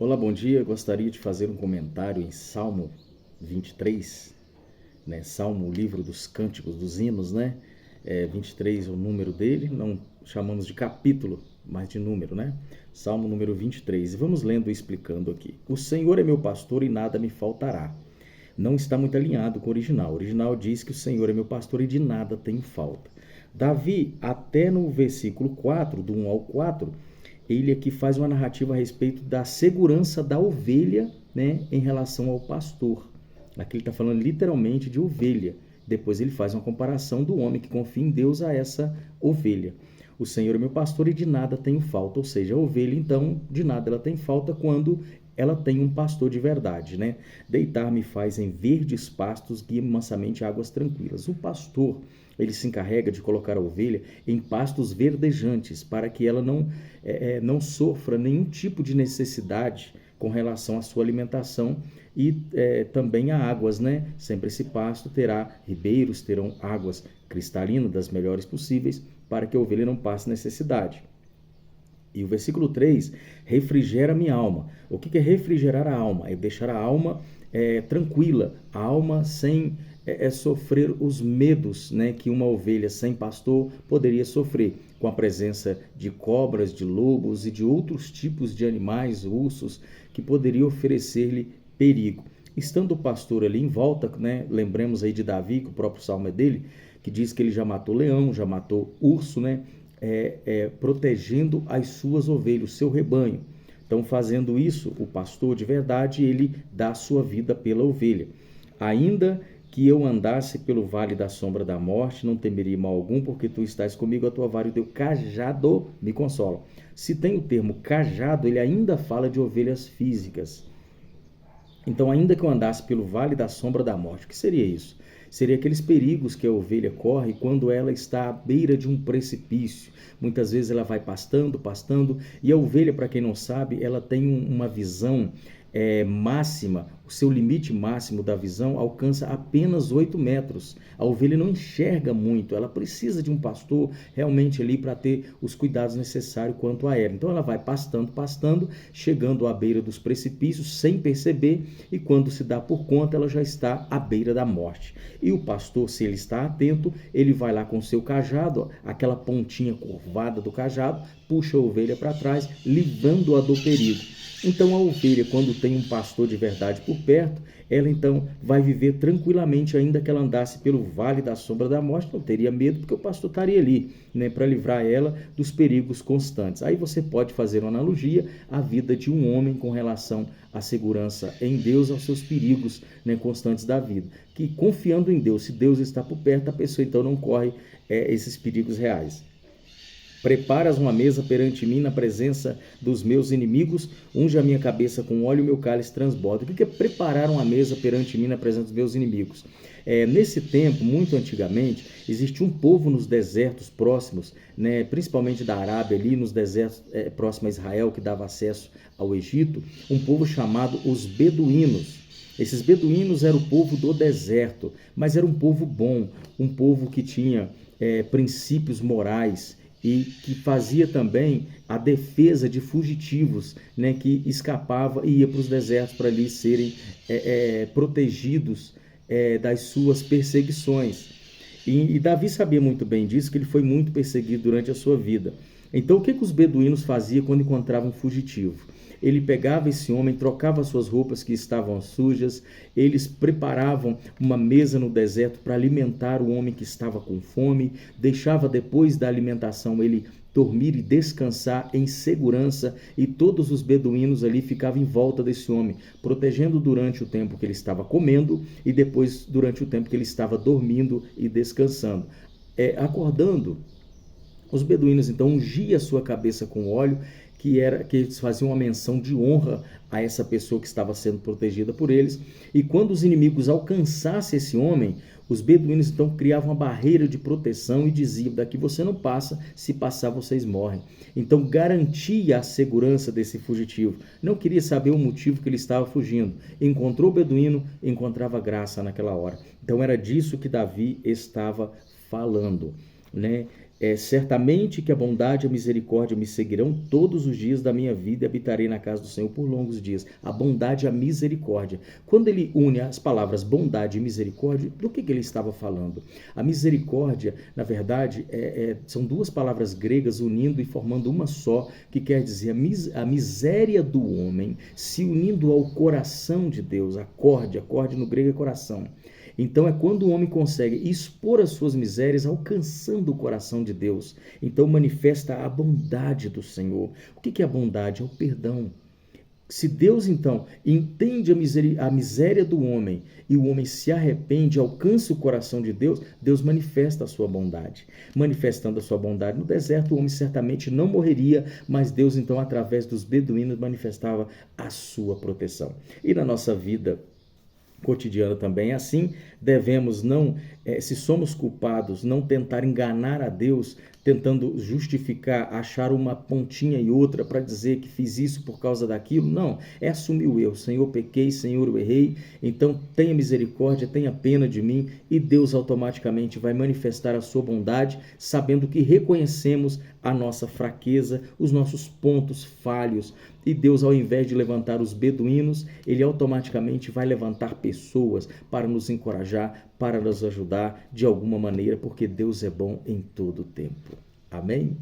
Olá, bom dia. Gostaria de fazer um comentário em Salmo 23, né? Salmo, o livro dos cânticos, dos hinos, né? 23 é o número dele, não chamamos de capítulo, mas de número, né? Salmo número 23. E vamos lendo e explicando aqui. O Senhor é meu pastor e nada me faltará. Não está muito alinhado com o original. O original diz que o Senhor é meu pastor e de nada tenho falta. Davi, até no versículo 4, do 1 ao 4, ele aqui faz uma narrativa a respeito da segurança da ovelha, né, em relação ao pastor. Aqui ele está falando literalmente de ovelha. Depois ele faz uma comparação do homem que confia em Deus a essa ovelha. O Senhor é meu pastor e de nada tenho falta. Ou seja, a ovelha, então, de nada ela tem falta quando ela tem um pastor de verdade, né? Deitar-me faz em verdes pastos, guia-me mansamente a águas tranquilas. O pastor, ele se encarrega de colocar a ovelha em pastos verdejantes, para que ela não sofra nenhum tipo de necessidade com relação à sua alimentação e também a águas, né? Sempre esse pasto terá ribeiros, terão águas cristalinas, das melhores possíveis, para que a ovelha não passe necessidade. E o versículo 3, refrigera minha alma. O que é refrigerar a alma? É deixar a alma tranquila, a alma sem sofrer os medos, né, que uma ovelha sem pastor poderia sofrer, com a presença de cobras, de lobos e de outros tipos de animais, ursos, que poderiam oferecer-lhe perigo. Estando o pastor ali em volta, né, lembremos aí de Davi, que o próprio salmo é dele, que diz que ele já matou leão, já matou urso, né, protegendo as suas ovelhas, o seu rebanho. Então, fazendo isso, o pastor de verdade, ele dá a sua vida pela ovelha. Ainda que eu andasse pelo vale da sombra da morte, não temeria mal algum, porque tu estás comigo, a tua vara e o teu cajado me consolam. Se tem o termo cajado, ele ainda fala de ovelhas físicas. Então, ainda que eu andasse pelo vale da sombra da morte, o que seria isso? Seria aqueles perigos que a ovelha corre quando ela está à beira de um precipício. Muitas vezes ela vai pastando, pastando, e a ovelha, para quem não sabe, ela tem uma visão máxima, o seu limite máximo da visão alcança apenas 8 metros. A ovelha não enxerga muito, ela precisa de um pastor realmente ali para ter os cuidados necessários quanto a ela. Então ela vai pastando, pastando, chegando à beira dos precipícios sem perceber, e quando se dá por conta, ela já está à beira da morte. E o pastor, se ele está atento, ele vai lá com o seu cajado, aquela pontinha curvada do cajado, puxa a ovelha para trás, livrando-a do perigo. Então a ovelha, quando tem um pastor de verdade por perto, ela então vai viver tranquilamente, ainda que ela andasse pelo vale da sombra da morte, não teria medo, porque o pastor estaria ali, né, para livrar ela dos perigos constantes. Aí você pode fazer uma analogia à vida de um homem com relação à segurança em Deus, aos seus perigos, né, constantes da vida. Que confiando em Deus, se Deus está por perto, a pessoa então não corre esses perigos reais. Preparas uma mesa perante mim na presença dos meus inimigos, unge a minha cabeça com óleo e o meu cálice transborda. O que é preparar uma mesa perante mim na presença dos meus inimigos? Nesse tempo, muito antigamente, existe um povo nos desertos próximos, né, principalmente da Arábia, ali nos desertos próximos a Israel, que dava acesso ao Egito, um povo chamado os beduínos. Esses beduínos eram o povo do deserto, mas era um povo bom, um povo que tinha princípios morais, e que fazia também a defesa de fugitivos, né, que escapava e ia para os desertos para ali serem protegidos das suas perseguições. E Davi sabia muito bem disso, que ele foi muito perseguido durante a sua vida. Então, o que os beduínos faziam quando encontravam um fugitivo? Ele pegava esse homem, trocava suas roupas que estavam sujas, eles preparavam uma mesa no deserto para alimentar o homem que estava com fome, deixava depois da alimentação ele dormir e descansar em segurança, e todos os beduínos ali ficavam em volta desse homem, protegendo durante o tempo que ele estava comendo e depois durante o tempo que ele estava dormindo e descansando. Acordando, os beduínos então ungiam a sua cabeça com óleo, que eles faziam uma menção de honra a essa pessoa que estava sendo protegida por eles. E quando os inimigos alcançassem esse homem, os beduínos então criavam uma barreira de proteção e diziam: daqui você não passa, se passar vocês morrem. Então garantia a segurança desse fugitivo. Não queria saber o motivo que ele estava fugindo. Encontrou o beduíno, encontrava graça naquela hora. Então era disso que Davi estava falando, né? Certamente que a bondade e a misericórdia me seguirão todos os dias da minha vida e habitarei na casa do Senhor por longos dias. A bondade e a misericórdia. Quando ele une as palavras bondade e misericórdia, do que ele estava falando? A misericórdia, na verdade, são duas palavras gregas unindo e formando uma só, que quer dizer a miséria do homem se unindo ao coração de Deus. Acorde no grego é coração. Então é quando o homem consegue expor as suas misérias, alcançando o coração de Deus. Então manifesta a bondade do Senhor. O que é a bondade? É o perdão. Se Deus, então, entende a miséria do homem e o homem se arrepende, alcança o coração de Deus, Deus manifesta a sua bondade. Manifestando a sua bondade no deserto, o homem certamente não morreria, mas Deus, então, através dos beduínos, manifestava a sua proteção. E na nossa vida cotidiana também é assim, devemos se somos culpados, não tentar enganar a Deus, tentando justificar, achar uma pontinha e outra para dizer que fiz isso por causa daquilo. Não, é assumir o erro. Senhor, pequei, Senhor, eu errei, então tenha misericórdia, tenha pena de mim, e Deus automaticamente vai manifestar a sua bondade, sabendo que reconhecemos a nossa fraqueza, os nossos pontos falhos, e Deus, ao invés de levantar os beduínos, ele automaticamente vai levantar pessoas para nos encorajar, para nos ajudar de alguma maneira, porque Deus é bom em todo o tempo. Amém?